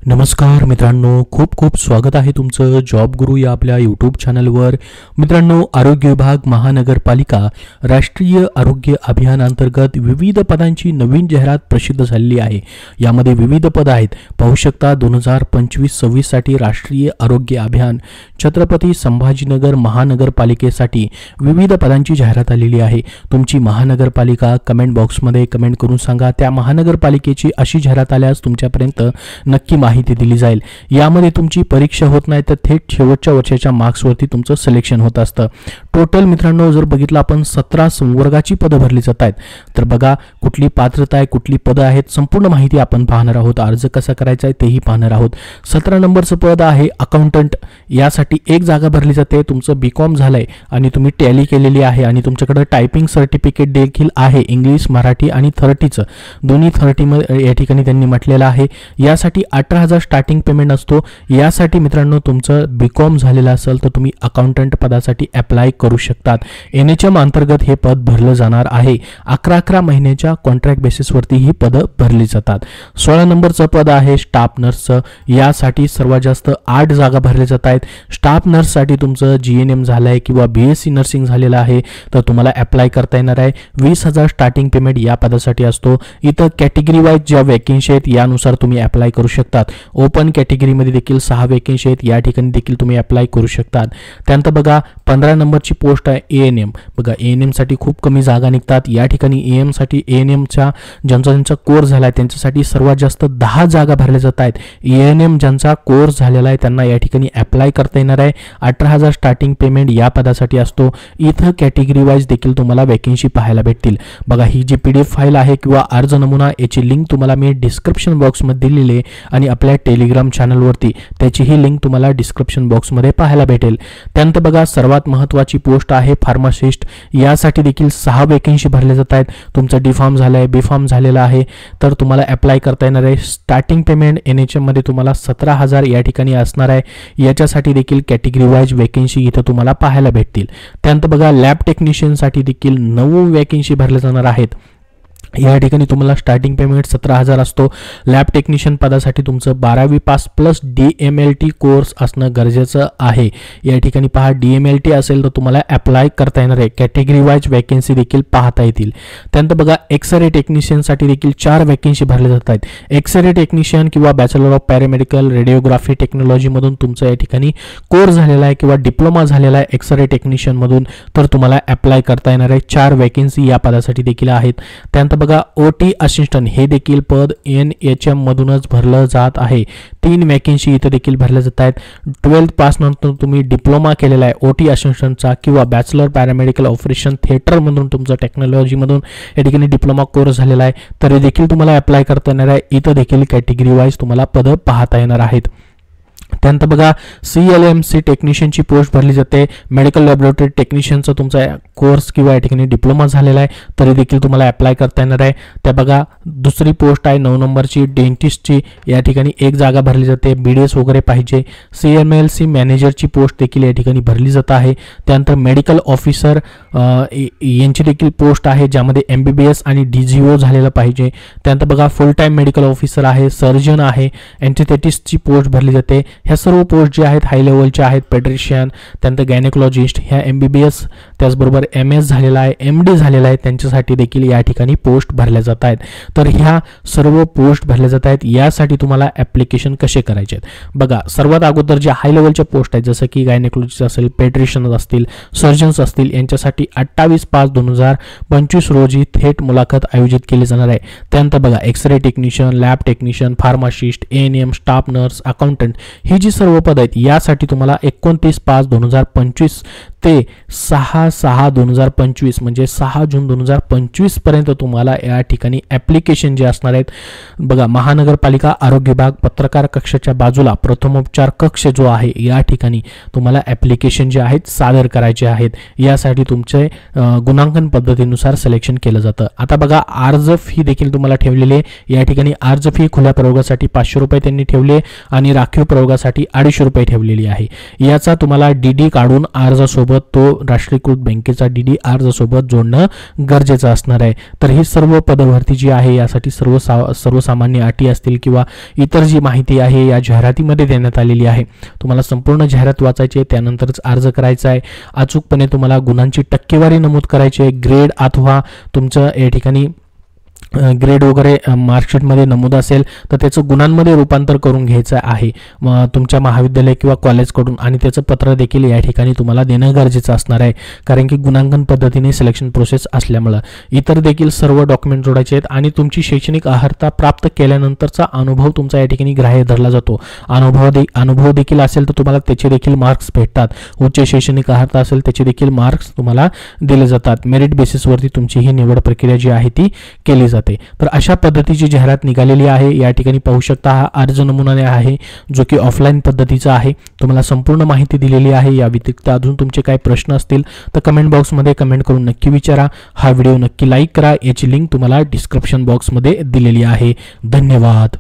नमस्कार मित्रांनो, खूप खूप स्वागत आहे तुमचं जॉब गुरु या आपल्या यूट्यूब चॅनलवर। मित्रांनो, आरोग्य विभाग महानगरपालिका राष्ट्रीय आरोग्य अभियान अंतर्गत विविध पदांची नवीन जाहिरात प्रसिद्ध झालेली आहे। यामध्ये विविध पद आहेत, पाहू शकता 2025-26 साठी राष्ट्रीय आरोग्य अभियान छत्रपती संभाजीनगर महानगरपालिकेसाठी विविध पदांची जाहिरात आलेली आहे। तुमची महानगरपालिका कमेंट बॉक्समध्ये कमेंट करून सांगा, त्या महानगरपालिकेची अशी जाहिरात आल्यास तुमच्यापर्यंत नक्की माहिती दिली जाईल। यामध्ये तुमची परीक्षा होत नाही तर थेट शेवटच्या वर्षाच्या मार्क्सवरती तुमचं सिलेक्शन होत असतं। टोटल मित्रांनो जर बघितलं आपण 17 संवर्गाची पदं भरली जात आहेत। तर बघा कुठली पात्रता आहे, कुठली पदं आहेत, संपूर्ण माहिती आपण पाहणार आहोत। अर्ज कसा करायचा आहे तेही पाहणार आहोत। 17 नंबरचं पद आहे अकाउंटंट। यासाठी एक जागा भरली जाते। तुमचं बीकॉम झालंय आणि तुम्ही टॅली केलेली आहे आणि तुमच्याकडे टायपिंग सर्टिफिकेट देखील आहे, इंग्लिश मराठी आणि 30चं दोन्ही 30 या ठिकाणी त्यांनी म्हटलेलं आहे। यासाठी 18,000 स्टार्टिंग पेमेंट असतो। यासाठी मित्रांनो तुमचं बीकॉम झालेलं असेल तर तुम्ही अकाउंटंट पदासाठी अप्लाय करू शकतात। एनएचएम अंतर्गत हे पद भरलं जाणार आहे। 11 महिन्याच्या कॉन्ट्रॅक्ट बेसिसवरती ही पदं भरली जातात। 16 नंबरचं पद आहे स्टाफ नर्सचं। यासाठी सर्वात जास्त 8 जागा भरल्या जात आहेत। स्टाफ नर्ससाठी तुमचं जीएनएम झालंय किंवा बीएससी नर्सिंग झालेलं आहे तर तुम्हाला अप्लाय करता येणार आहे। 20,000 स्टार्टिंग पेमेंट या पदासाठी असतो। इथं कॅटेगरी वाईज ज्या वॅकन्सी आहेत यानुसार तुम्ही अप्लाय करू शकतात। ओपन कॅटेगरीमध्ये देखील 6 वॅकन्सी आहेत, या ठिकाणी देखील तुम्ही अप्लाय करू शकतात। त्यानंतर बघा 15 नंबरची पोस्ट आहे एएनएम। बघा एएनएम साठी खूप कमी जागा निघतात। या ठिकाणी एएम साठी एएनएमचा ज्यांचा कोर्स झाला आहे त्यांच्यासाठी सर्वात जास्त 10 जागा भरल्या जात आहेत। एएनएम ज्यांचा कोर्स झालेला आहे त्यांना या ठिकाणी अप्लाय करता येणार आहे। 18,000 स्टार्टिंग पेमेंट या पदासाठी असतो। इथं कॅटेगरी वाईज देखील तुम्हाला वॅकन्सी पाहायला भेटतील। बघा ही जी पीडीएफ फाईल आहे किंवा अर्ज नमुना याची लिंक तुम्हाला मी डिस्क्रिप्शन बॉक्समध्ये दिलेली आहे आणि आपल्या टेलिग्राम चॅनलवरती त्याचीही लिंक तुम्हाला डिस्क्रिप्शन बॉक्समध्ये पाहायला भेटेल। त्यानंतर बघा सर्वात महत्त्वाची पोस्ट आहे फार्मासिस्ट। यासाठी देखील 6 वॅकन्सी भरल्या जात आहेत। तुमचं डी फार्म झालंय, बी फार्म झालेला आहे तर तुम्हाला अप्लाय करता येणार आहे। स्टार्टिंग पेमेंट एनएचएम मध्ये तुम्हाला 17,000 या ठिकाणी असणार आहे। याच्यासाठी देखील कॅटेगरी वाईज वॅकन्सी इथं तुम्हाला पाहायला भेटतील। त्यानंतर बघा लॅब टेक्निशियन साठी देखील 9 वॅकन्सी भरल्या जाणार आहेत। या ठिकाणी तुम्हाला स्टार्टिंग पेमेंट 17,000 असतो। लॅब टेक्निशियन पदासाठी तुमचं 12वी पास प्लस डीएमएलटी कोर्स असणं गरजेचं आहे। या ठिकाणी पहा डीएमएलटी असेल तर तुम्हाला अप्लाय करता येणार आहे। कॅटेगरी वाईज वॅकन्सी देखील पाहता येतील। त्यानंतर बघा एक्सरे टेक्निशियनसाठी देखील 4 वॅकन्सी भरल्या जात आहेत। एक्सरे टेक्निशियन किंवा बॅचलर ऑफ पॅरामेडिकल रेडिओग्राफी टेक्नॉलॉजी मधून तुमचं या ठिकाणी कोर्स झालेला आहे किंवा डिप्लोमा झालेला आहे एक्सरे टेक्निशियन मधून तर तुम्हाला अप्लाय करता येणार आहे। 4 वॅकन्सी या पदासाठी देखील आहेत। त्यानंतर बघा ओटी असिस्टंट हे देखील पद एनएचएम मधूनच भरलं जात आहे। 3 वॅकन्सी इथे देखील भरल्या जात आहेत। 12th पास नंतर तुम्ही डिप्लोमा केलेला आहे ओटी असिस्टंटचा किंवा बॅचलर पॅरामेडिकल ऑपरेशन थिएटर मधून तुमचं टेक्नॉलॉजी मधून या ठिकाणी डिप्लोमा कोर्स झालेला आहे तरी देखील तुम्हाला अप्लाय करता येणार आहे। इथं देखील कॅटेगरी वाईज तुम्हाला पदं पाहता येणार आहेत। त्यानंतर बघा सीएलएमसी टेक्निशियनची पोस्ट भरली जाते। मेडिकल लॅबोरेटरी टेक्निशियनचा तुमचा कोर्स किंवा या ठिकाणी डिप्लोमा झालेला आहे तरी देखील तुम्हाला अप्लाय करता येणार आहे। त्या बघा दुसरी पोस्ट आहे 9 नंबरची डेंटिस्टची। या ठिकाणी एक जागा भरली जाते, बीडीएस वगैरे पाहिजे। सीएमएलसी मॅनेजरची पोस्ट देखील या ठिकाणी भरली जात आहे। त्यानंतर मेडिकल ऑफिसर यांची देखील पोस्ट आहे ज्यामध्ये एमबीबीएस आणि डीजीओ झालेलं पाहिजे। त्यानंतर बघा फुल टाइम मेडिकल ऑफिसर आहे, सर्जन आहे, एन्थेटिस्टची पोस्ट भरली जाते। ह्या सर्व पोस्ट जे आहेत हाय लेवलच्या आहेत। पेट्रिशियन त्यानंतर गायनेकोलॉजिस्ट ह्या एमबीबीएस त्याचबरोबर एमएस झालेला आहे, एमडी झालेला आहे त्यांच्यासाठी देखील या ठिकाणी पोस्ट भरल्या जात आहेत। तर ह्या सर्व पोस्ट भरल्या जात आहेत। यासाठी तुम्हाला ऍप्लिकेशन कसे करायचे आहेत बघा, सर्वात अगोदर जे हाय लेवलच्या पोस्ट आहेत जसं की गायनेकोलॉजिस्ट असेल, पेट्रिशियन असतील, सर्जन्स असतील यांच्यासाठी 28/5/2025 रोजी थेट मुलाखत आयोजित केली जाणार आहे। त्यानंतर बघा x ray technician, lab technician, pharmacist, ANM, staff nurse, accountant ही जी सर्व पद आहेत यासाठी तुम्हाला 29/5/2025 ते 6/6/2025 म्हणजे 6 जून 2025 पर्यंत तुम्हाला या ठिकाणी ऍप्लिकेशन जे असणार आहेत बघा महानगरपालिका आरोग्य विभाग पत्रकार कक्षाच्या बाजूला प्रथमोपचार कक्ष जो आहे या ठिकाणी तुम्हाला ऍप्लिकेशन जे आहेत सादर करायचे आहेत। यासाठी तुमचे गुणांकन पद्धतीनुसार सिलेक्शन केलं जातं। आता बघा अर्ज फी देखील तुम्हाला ठेवलेली आहे। या ठिकाणी अर्ज फी खुल्या प्रयोगासाठी 500 रुपये त्यांनी ठेवले आणि राखीव प्रयोगासाठी 250 रुपये ठेवलेली आहे। याचा तुम्हाला डीडी काढून अर्जासोबत सोबत तो राष्ट्रीयकृत बँकेचा DD अर्ज सोबत जोडणं गरजेचं असणार आहे. तर ही सर्व पदभरती जी आहे यासाठी सर्वसामान्य अटी असतील किंवा इतर जी माहिती आहे या जाहिरातीमध्ये देण्यात आलेली आहे. तुम्हाला संपूर्ण जाहिरात वाचायची आहे, त्यानंतरच अर्ज करायचा आहे. अचूकपणे तुम्हाला गुणांची टक्केवारी नमूद करायची आहे. ग्रेड अथवा तुमचं या ठिकाणी ग्रेड वगैरे मार्कशीटमध्ये नमूद असेल तर त्याचं गुणांमध्ये रूपांतर करून घ्यायचं आहे तुमच्या महाविद्यालय किंवा कॉलेजकडून, आणि त्याचं पत्र देखील या ठिकाणी तुम्हाला देणं गरजेचं असणार आहे, कारण की गुणांकन पद्धतीने सिलेक्शन प्रोसेस असल्यामुळं. इतर देखील सर्व डॉक्युमेंट जोडायचे आहेत आणि तुमची शैक्षणिक अर्हता प्राप्त केल्यानंतरचा अनुभव तुमचा या ठिकाणी ग्राह्य धरला जातो. अनुभव देखील असेल तर तुम्हाला त्याचे देखील मार्क्स भेटतात. उच्च शैक्षणिक अर्हता असेल त्याचे देखील मार्क्स तुम्हाला दिले जातात. मेरिट बेसिसवरती तुमची ही निवड प्रक्रिया जी आहे ती केली जाते. तर अशा पद्धतीची जाहिरात निघालेली आहे. या ठिकाणी पाहू शकता हा अर्ज नमुना आहे जो की ऑफलाईन पद्धतीचा आहे. तुम्हाला संपूर्ण माहिती दिलेली आहे. या व्यतिरिक्त अजून तुमचे काही प्रश्न असतील तर कमेंट बॉक्समध्ये कमेंट करून नक्की विचारा. हा व्हिडिओ नक्की लाईक करा. याची लिंक तुम्हाला डिस्क्रिप्शन बॉक्समध्ये दिलेली आहे. धन्यवाद.